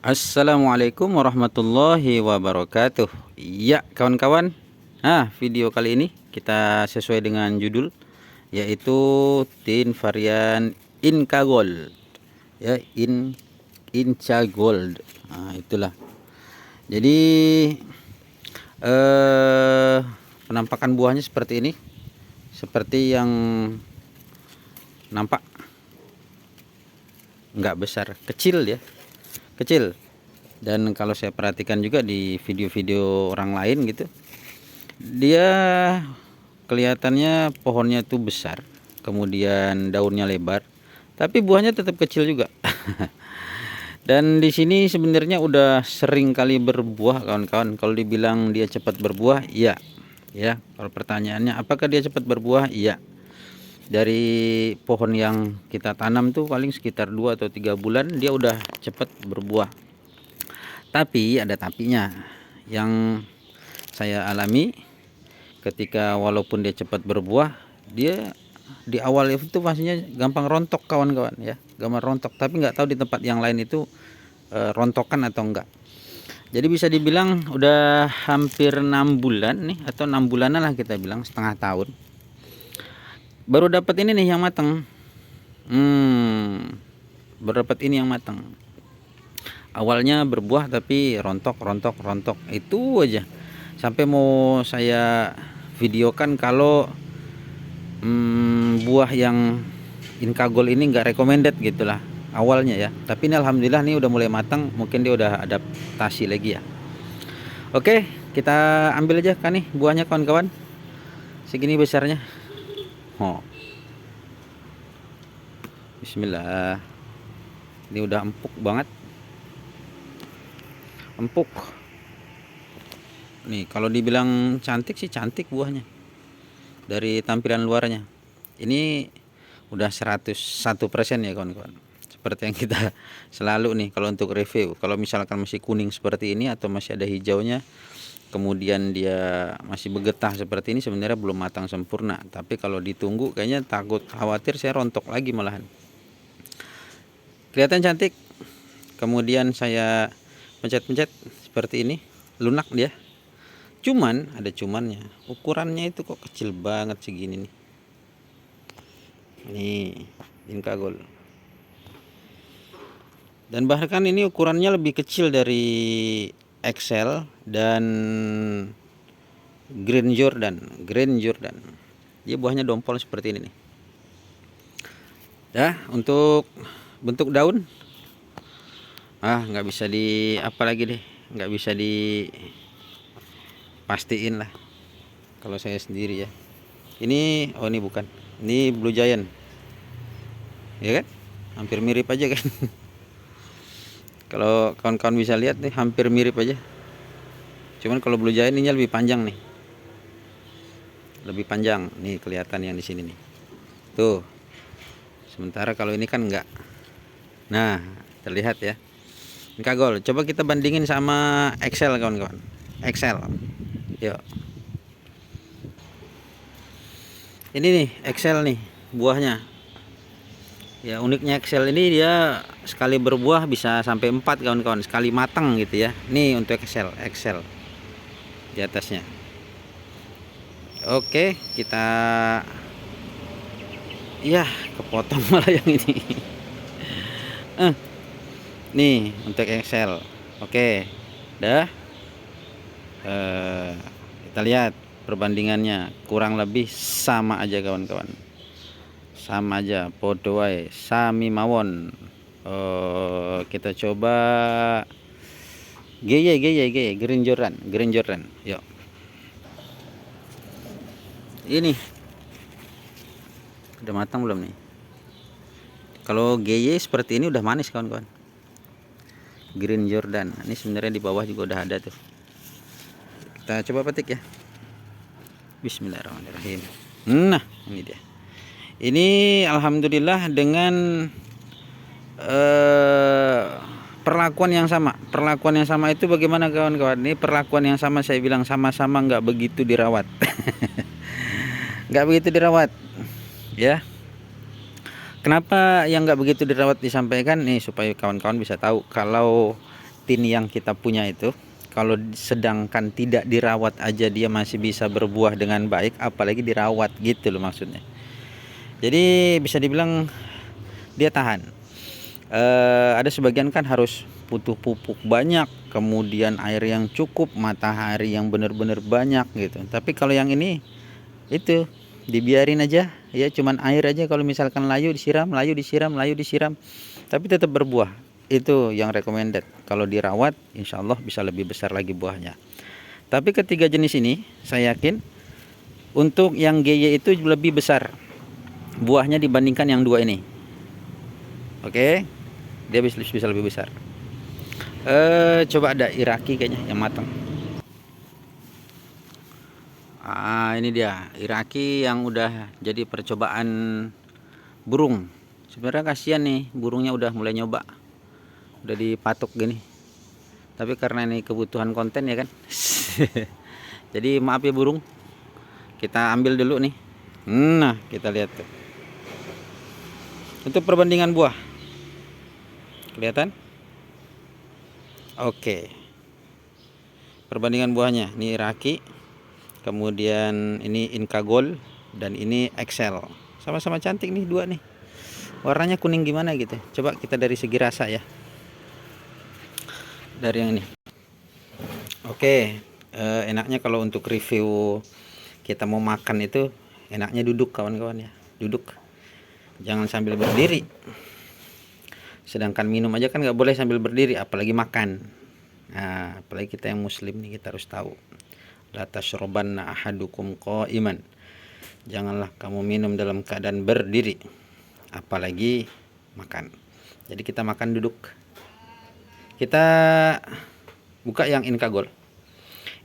Assalamualaikum warahmatullahi wabarakatuh. Ya, kawan-kawan. Video kali ini kita sesuai dengan judul, yaitu tin varian Inca Gold. Ya, Inca Gold. Itulah. Jadi eh penampakan buahnya seperti ini. Seperti yang nampak, nggak besar, kecil ya. Kecil. Dan kalau saya perhatikan juga di video-video orang lain gitu, dia kelihatannya pohonnya tuh besar, kemudian daunnya lebar, tapi buahnya tetap kecil juga. Dan di sini sebenarnya udah sering kali berbuah, kawan-kawan. Kalau dibilang dia cepat berbuah, iya. Ya, kalau pertanyaannya apakah dia cepat berbuah? Iya. Dari pohon yang kita tanam tuh paling sekitar 2 atau 3 bulan dia udah cepat berbuah. Tapi ada tapinya yang saya alami ketika walaupun dia cepat berbuah, dia di awal itu pastinya gampang rontok, kawan-kawan ya, gampang rontok. Tapi nggak tahu di tempat yang lain itu rontokan atau enggak. Jadi bisa dibilang udah hampir 6 bulan nih, atau 6 bulanan lah kita bilang, setengah tahun. Baru dapat ini nih yang matang. Baru dapat ini yang matang. Awalnya berbuah tapi rontok itu aja. Sampai mau saya videokan kalau buah yang Inca Gold ini nggak recommended gitulah awalnya ya. Tapi ini alhamdulillah nih udah mulai matang, mungkin dia udah adaptasi lagi ya. Oke, kita ambil aja kan nih buahnya, kawan-kawan. Segini besarnya. Bismillah. Ini udah empuk banget. Empuk. Nih, kalau dibilang cantik sih cantik buahnya. Dari tampilan luarnya. Ini udah 101% ya, kawan-kawan. Seperti yang kita selalu nih kalau untuk review. Kalau misalkan masih kuning seperti ini atau masih ada hijaunya, kemudian dia masih bergetah seperti ini, sebenarnya belum matang sempurna. Tapi kalau ditunggu kayaknya takut khawatir saya rontok lagi malahan. Kelihatan cantik. Kemudian saya pencet-pencet seperti ini, lunak dia. Cuman ada cumannya, ukurannya itu kok kecil banget segini nih. Nih, Inca Gold. Dan bahkan ini ukurannya lebih kecil dari Excel dan Green Jordan. Dia buahnya dompol seperti ini nih. Ya, untuk bentuk daun, nggak bisa di apa lagi deh, nggak bisa di pastiin lah kalau saya sendiri ya. Ini ini bukan, ini Blue Giant ya kan, hampir mirip aja kan. Kalau kawan-kawan bisa lihat nih, hampir mirip aja. Cuman kalau Blue Giant ini lebih panjang nih, lebih panjang nih, kelihatan yang di sini nih tuh. Sementara kalau ini kan enggak. Nah, terlihat ya. Inca Gold. Coba kita bandingin sama Excel, kawan-kawan. Excel. Yuk. Ini nih Excel nih buahnya. Ya, uniknya Excel ini dia sekali berbuah bisa sampai 4, kawan-kawan, sekali matang gitu ya. Nih untuk Excel di atasnya. Oke, kita kepotong malah yang ini. Nih untuk Excel. Oke, dah. Kita lihat perbandingannya, kurang lebih sama aja, kawan-kawan. Sama aja, podo wae, sami mawon. Kita coba Green Jordan. Yuk. Ini udah matang belum nih? Kalau GY seperti ini udah manis, kawan-kawan. Green Jordan ini sebenarnya di bawah juga udah ada tuh. Kita coba petik ya. Bismillahirrahmanirrahim. Nah, ini dia. Ini alhamdulillah dengan perlakuan yang sama. Perlakuan yang sama itu bagaimana, kawan-kawan? Ini perlakuan yang sama, saya bilang sama-sama nggak begitu dirawat. Nggak begitu dirawat ya. Kenapa yang nggak begitu dirawat disampaikan nih, supaya kawan-kawan bisa tahu kalau tin yang kita punya itu, kalau sedangkan tidak dirawat aja dia masih bisa berbuah dengan baik, apalagi dirawat gitu loh maksudnya. Jadi bisa dibilang dia tahan. Ada sebagian kan harus butuh pupuk banyak, kemudian air yang cukup, matahari yang benar-benar banyak gitu. Tapi kalau yang ini itu dibiarin aja ya, cuman air aja. Kalau misalkan layu disiram, layu disiram, layu disiram, tapi tetap berbuah. Itu yang recommended. Kalau dirawat insya Allah bisa lebih besar lagi buahnya. Tapi ketiga jenis ini saya yakin untuk yang GY itu lebih besar buahnya dibandingkan yang dua ini. Oke, dia bisa lebih besar. Coba ada Iraki kayaknya yang matang. Ini dia Iraki yang udah jadi percobaan burung. Sebenarnya kasihan nih, burungnya udah mulai nyoba, udah dipatok gini. Tapi karena ini kebutuhan konten ya kan. Jadi maaf ya burung, kita ambil dulu nih. Nah, kita lihat tuh. Untuk perbandingan buah, kelihatan? Oke, perbandingan buahnya ini Iraki, kemudian ini Inca Gold, dan ini Excel. Sama-sama cantik nih dua nih. Warnanya kuning gimana gitu. Coba kita dari segi rasa ya, dari yang ini. Oke, enaknya kalau untuk review kita mau makan itu enaknya duduk kawan-kawan ya, duduk, jangan sambil berdiri. Sedangkan minum aja kan nggak boleh sambil berdiri, apalagi makan. Nah, apalagi kita yang muslim nih, kita harus tahu, la tashrabanna ahadukum qa'iman, janganlah kamu minum dalam keadaan berdiri, apalagi makan. Jadi kita makan duduk. Kita buka yang Inca Gold.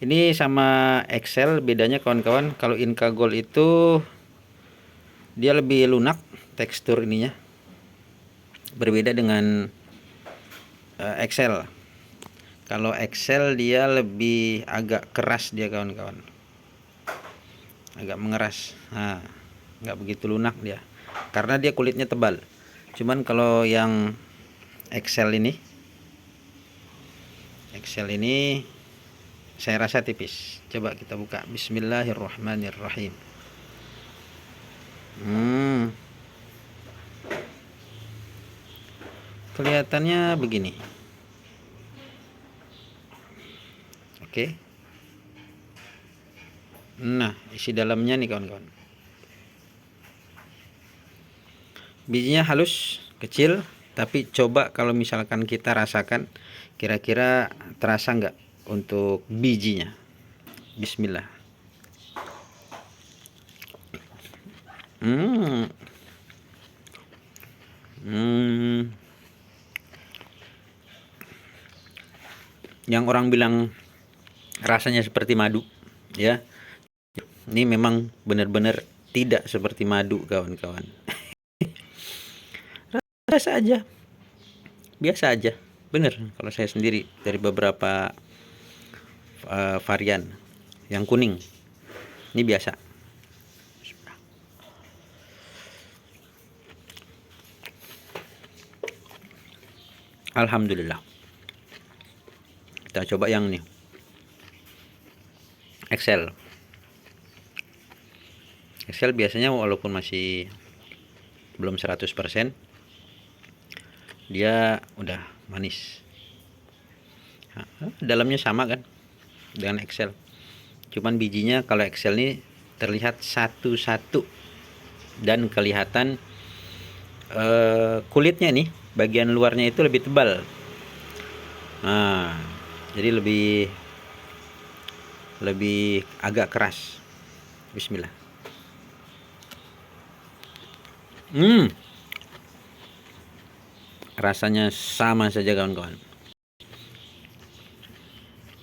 Ini sama Excel bedanya kawan-kawan. Kalau Inca Gold itu dia lebih lunak tekstur ininya, berbeda dengan Excel. Kalau Excel dia lebih agak keras dia kawan-kawan, agak mengeras. Nah, nggak begitu lunak dia karena dia kulitnya tebal. Cuman kalau yang Excel ini saya rasa tipis. Coba kita buka. Bismillahirrahmanirrahim. Kelihatannya begini. Oke. Nah, isi dalamnya nih kawan-kawan. Bijinya halus, kecil, tapi coba kalau misalkan kita rasakan, kira-kira terasa nggak untuk bijinya. Bismillah. Yang orang bilang rasanya seperti madu ya, ini memang benar-benar tidak seperti madu kawan-kawan. Rasa aja biasa aja, bener. Kalau saya sendiri dari beberapa varian yang kuning, ini biasa. Alhamdulillah. Kita coba yang nih Excel biasanya walaupun masih belum 100%, dia udah manis. Dalamnya sama kan dengan Excel, cuman bijinya kalau Excel ini terlihat satu-satu dan kelihatan kulitnya nih bagian luarnya itu lebih tebal. Nah, jadi lebih agak keras. Bismillah. Rasanya sama saja kawan-kawan,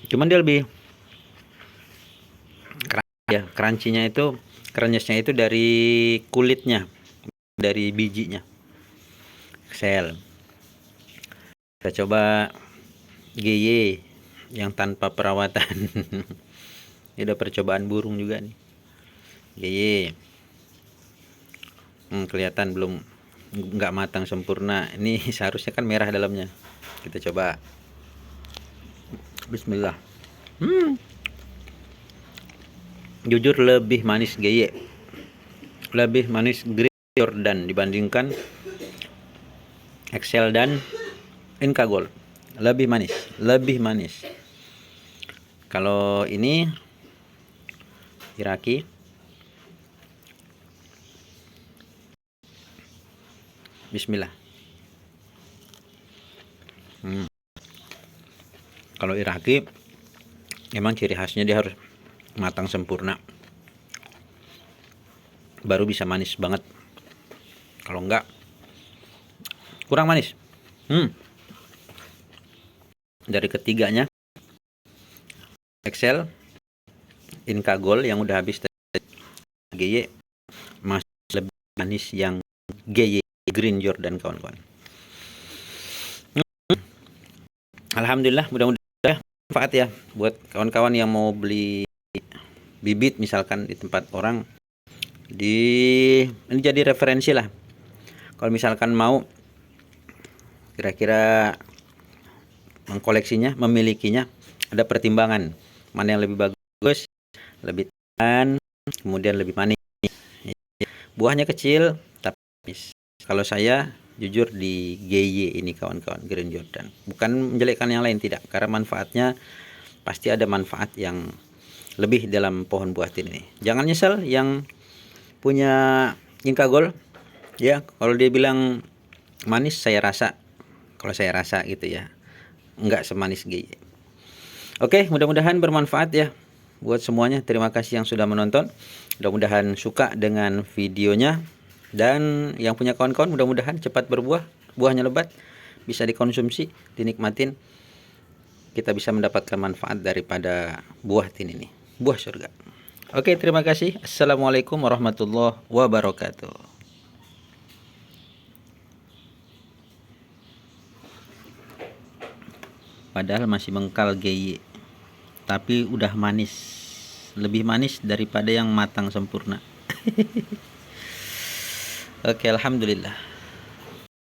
cuman dia lebih ya, crunchy-nya itu, crunchy-nya itu dari kulitnya, dari bijinya. Excel. Kita coba GY yang tanpa perawatan. Ini udah percobaan burung juga nih. GY. Kelihatan belum, nggak matang sempurna. Ini seharusnya kan merah dalamnya. Kita coba. Bismillah. Jujur lebih manis GY, lebih manis Green Jordan dibandingkan Excel dan Inca Gold. Lebih manis, lebih manis. Kalau ini Iraki, Bismillah. Kalau Iraki emang ciri khasnya dia harus matang sempurna, baru bisa manis banget. Kalau enggak kurang manis. Dari ketiganya, Excel, Inca Gold yang udah habis, GY masih lebih manis yang GY Green Jordan kawan-kawan. Alhamdulillah, mudah-mudahan manfaat ya buat kawan-kawan yang mau beli bibit misalkan di tempat orang. Ini jadi referensi lah. Kalau misalkan mau kira-kira mengkoleksinya, memilikinya, ada pertimbangan mana yang lebih bagus, lebih tahan, kemudian lebih manis. Buahnya kecil tapi manis. Kalau saya jujur di GY ini kawan-kawan, Green Jordan, bukan menjelekkan yang lain, tidak, karena manfaatnya pasti ada manfaat yang lebih dalam pohon buah tin ini. Jangan nyesal yang punya Inca Gold ya. Kalau dia bilang manis, kalau saya rasa gitu ya, enggak semanis GY. Oke, mudah-mudahan bermanfaat ya buat semuanya. Terima kasih yang sudah menonton. Mudah-mudahan suka dengan videonya. Dan yang punya kawan-kawan mudah-mudahan cepat berbuah. Buahnya lebat, bisa dikonsumsi, dinikmatin. Kita bisa mendapatkan manfaat daripada buah tin ini, buah surga. Oke, terima kasih. Assalamualaikum warahmatullahi wabarakatuh. Padahal masih mengkal GY, tapi udah manis, lebih manis daripada yang matang sempurna. Oke, alhamdulillah.